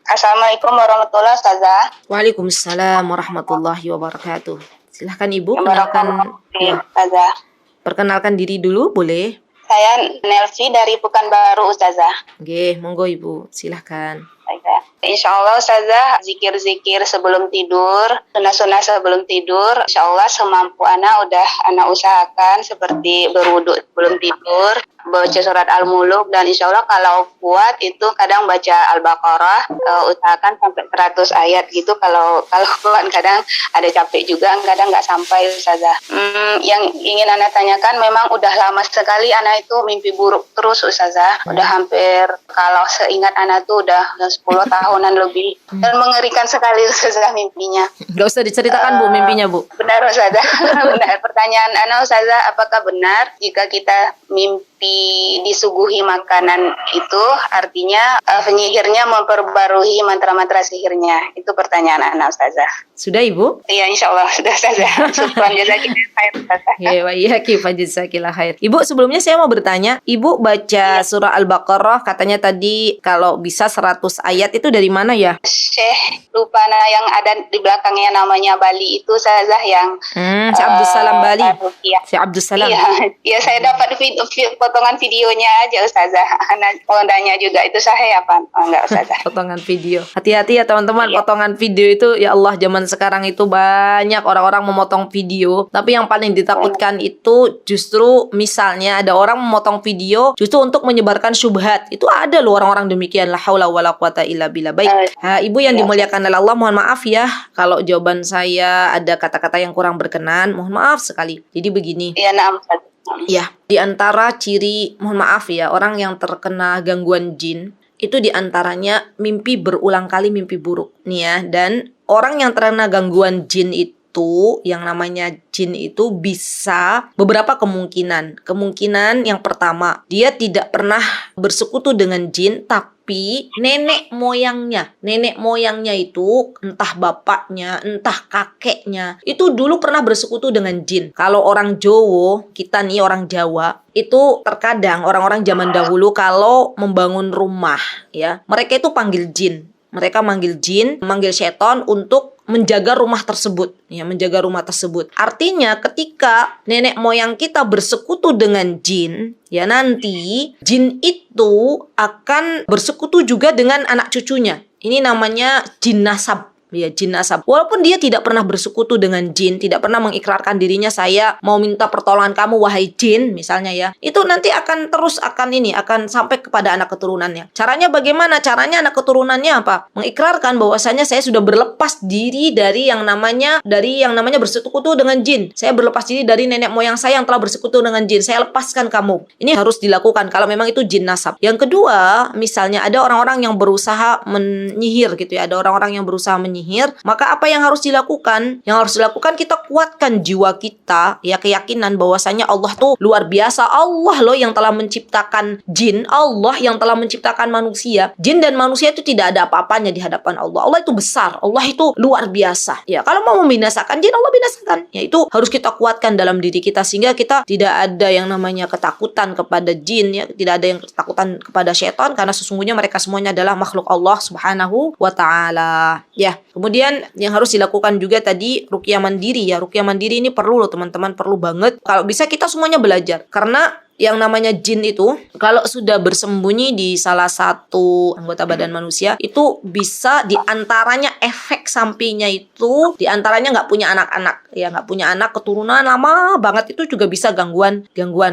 Assalamualaikum warahmatullahi wabarakatuh. Waalaikumsalam warahmatullahi wabarakatuh. Silahkan Ibu, Ya. perkenalkan diri dulu, boleh? Saya Nelvi dari Pekanbaru, Ustazah. Oke, monggo Ibu, silahkan. Insya Allah Ustazah, zikir-zikir sebelum tidur, sunnah-sunnah sebelum tidur, insya Allah semampu anak udah anak usahakan seperti berwudu sebelum tidur, baca surat Al-Muluk, dan insya Allah kalau kuat itu kadang baca Al-Baqarah, usahakan sampai 100 ayat gitu. Kalau kuat kadang ada capek juga, kadang nggak sampai Ustazah. Yang ingin anak tanyakan, memang udah lama sekali anak itu mimpi buruk terus Ustazah. Udah hampir, kalau seingat anak tuh udah 10 tahunan lebih. Dan mengerikan sekali Ustazah mimpinya. Gak usah diceritakan Bu mimpinya Bu. Benar Ustazah. Benar. Pertanyaan anak Ustazah, apakah benar jika kita mimpi disuguhi makanan itu artinya penyihirnya memperbarui mantra-mantra sihirnya? Itu pertanyaan anak Ustazah. Sudah Ibu? Iya, insya Allah sudah Ustazah. Syukran jazakillah khair Ustazah. Ya, wa iyaki fajazakillah khair. Ibu, sebelumnya saya mau bertanya, Ibu baca surah Al-Baqarah katanya tadi kalau bisa 100 ayat itu dari mana ya? Syekh lupa yang ada di belakangnya namanya Bali itu Ustazah yang Si Abdul Salam Bali. Iya. Si Abdul Salam. Iya, saya dapat potongan videonya aja Ustazah. Mau tanya juga itu sahih apa? Oh, enggak Ustazah. Potongan video. Hati-hati ya teman-teman, Iya. potongan video itu ya Allah, zaman sekarang itu banyak orang-orang memotong video. Tapi yang paling ditakutkan itu justru misalnya ada orang memotong video justru untuk menyebarkan syubhat. Itu ada loh orang-orang demikian. La haula wala quwata illa billah. Baik. Ibu yang dimuliakan oleh Allah, mohon maaf ya kalau jawaban saya ada kata-kata yang kurang berkenan. Mohon maaf sekali. Jadi begini. Iya, na'am Ustazah. Ya, di antara ciri, mohon maaf ya, orang yang terkena gangguan jin itu di antaranya mimpi berulang kali mimpi buruk nih ya. Dan orang yang terkena gangguan jin itu, yang namanya jin itu bisa beberapa kemungkinan. Kemungkinan yang pertama, dia tidak pernah bersekutu dengan jin, tapi nenek moyangnya itu entah bapaknya, entah kakeknya itu dulu pernah bersekutu dengan jin. Kalau orang Jawa, kita nih orang Jawa, itu terkadang orang-orang zaman dahulu kalau membangun rumah ya, mereka itu panggil jin. Mereka manggil jin, manggil setan untuk menjaga rumah tersebut, ya, menjaga rumah tersebut. Artinya ketika nenek moyang kita bersekutu dengan jin, ya nanti jin itu akan bersekutu juga dengan anak cucunya. Ini namanya jin nasab. Ya, jin nasab. Walaupun dia tidak pernah bersekutu dengan jin, tidak pernah mengikrarkan dirinya, saya mau minta pertolongan kamu wahai jin, misalnya ya. Itu nanti akan terus akan sampai kepada anak keturunannya. Caranya bagaimana? Caranya anak keturunannya apa? Mengikrarkan bahwasanya saya sudah berlepas diri dari yang namanya bersekutu dengan jin. Saya berlepas diri dari nenek moyang saya yang telah bersekutu dengan jin. Saya lepaskan kamu. Ini harus dilakukan kalau memang itu jin nasab. Yang kedua, misalnya ada orang-orang yang berusaha menyihir gitu ya. Ada orang-orang yang berusaha menyihir, maka apa yang harus dilakukan? Yang harus dilakukan, kita kuatkan jiwa kita, ya, keyakinan bahwasanya Allah tuh luar biasa. Allah loh yang telah menciptakan jin, Allah yang telah menciptakan manusia. Jin dan manusia itu tidak ada apa-apanya di hadapan Allah. Allah itu besar, Allah itu luar biasa. Ya, kalau mau membinasakan jin, Allah binasakan. Ya, itu harus kita kuatkan dalam diri kita sehingga kita tidak ada yang namanya ketakutan kepada jin, ya, tidak ada yang ketakutan kepada setan, karena sesungguhnya mereka semuanya adalah makhluk Allah Subhanahu wa taala. Ya. Kemudian yang harus dilakukan juga tadi ruqyah mandiri ya. Ruqyah mandiri ini perlu loh teman-teman, perlu banget. Kalau bisa kita semuanya belajar. Karena yang namanya jin itu kalau sudah bersembunyi di salah satu anggota badan manusia, itu bisa diantaranya efek sampingnya itu diantaranya nggak punya anak-anak ya, nggak punya anak, keturunan lama banget, itu juga bisa gangguan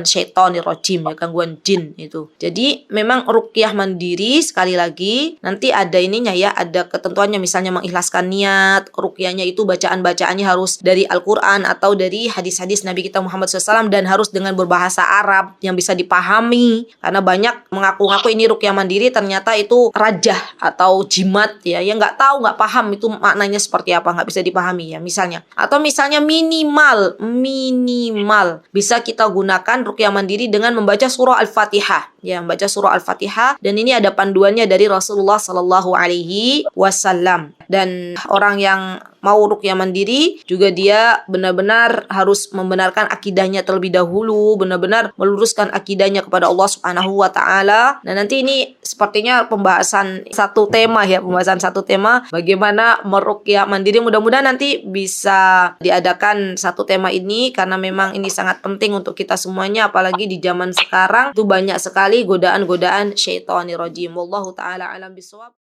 syaitonir rajim ya, gangguan jin itu. Jadi memang ruqyah mandiri sekali lagi nanti ada ininya ya, ada ketentuannya, misalnya mengikhlaskan niat, ruqyahnya itu bacaan-bacaannya harus dari Al-Quran atau dari hadis-hadis Nabi kita Muhammad SAW, dan harus dengan berbahasa Arab yang bisa dipahami, karena banyak mengaku-ngaku ini ruqyah mandiri, ternyata itu rajah atau jimat ya, yang nggak tahu, nggak paham itu maknanya seperti apa, nggak bisa dipahami ya misalnya. Atau misalnya minimal bisa kita gunakan ruqyah mandiri dengan membaca surah Al-Fatihah ya, membaca surah Al-Fatihah, dan ini ada panduannya dari Rasulullah Sallallahu Alaihi Wasallam. Dan orang yang mau ruqyah mandiri juga dia benar-benar harus membenarkan akidahnya terlebih dahulu, benar-benar meluruskan akidahnya kepada Allah Subhanahu wa taala. Nah, nanti ini sepertinya pembahasan satu tema bagaimana meruqyah mandiri. Mudah-mudahan nanti bisa diadakan satu tema ini karena memang ini sangat penting untuk kita semuanya, apalagi di zaman sekarang itu banyak sekali godaan-godaan syaitonir rajim. Wallahu taala alam bisawab.